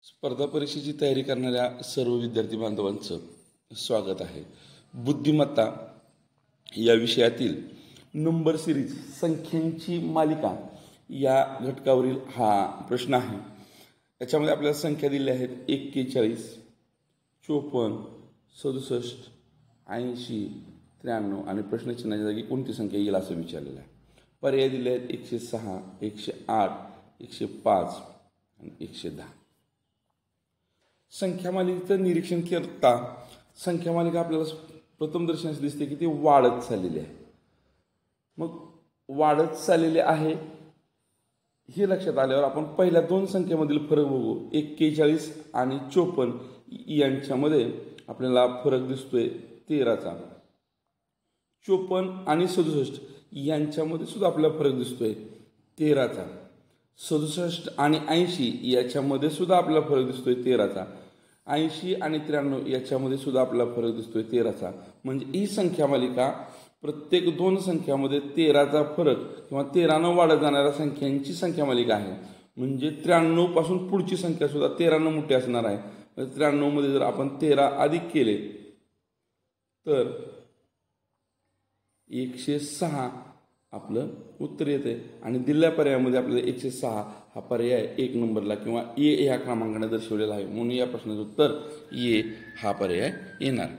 स्पर्धा परीक्षेची तयारी करणाऱ्या सर्व विद्यार्थी बांधवांचं स्वागत आहे. बुद्धिमत्ता या विषयातील नंबर सिरीज संख्यांची मालिका या घटकावरील हा प्रश्न आहे. याच्यामध्ये आपल्याला संख्या दिल्या आहेत 41, 54, 67, 80, 93 आणि प्रश्नचिन्हाच्या जागी कोणती संख्या येईल असं विचारलेलं आहे. पर्याय दिले आहेत 106, 108, 105 आणि 110. संख्या मालिकेचं निरीक्षण करता संख्या मालिका आपल्याला प्रथम दर्शनास दिसते की ती वाढत चाललेली आहे. मग वाढत चाललेले आहे हे लक्षात आल्यावर आपण पहिल्या दोन संख्येमधील फरक बघू. 41 आणि 54 यांच्यामध्ये आपल्याला फरक दिसतोय 13चा. 54 आणि 67 यांच्यामध्ये सुद्धा आपल्याला फरक दिसतोय 13चा. 67 आणि 80 याच्यामध्ये सुद्धा आपल्याला फरक दिसतोय 13चा. 80 आणि 93 याच्यामध्ये सुद्धा आपल्याला फरक दिसतोय 13चा. म्हणजे ही संख्या मालिका प्रत्येक दोन संख्यामध्ये 13चा फरक किंवा 13ने वाढत जाणाऱ्या संख्यांची संख्या मालिका आहे. म्हणजे 93 पासून पुढची संख्या सुद्धा 13ने मोठी असणार आहे. 93 मध्ये जर आपण 13 अधिक केले तर 106 आपलं उत्तर येते आणि दिलेल्या पर्यायामध्ये आपल्याला 106 हा पर्याय 1 नंबरला किंवा ए ह्या क्रमांकाने दर्शवलेला आहे. म्हणून या प्रश्नाचं उत्तर ए हा पर्याय येणार.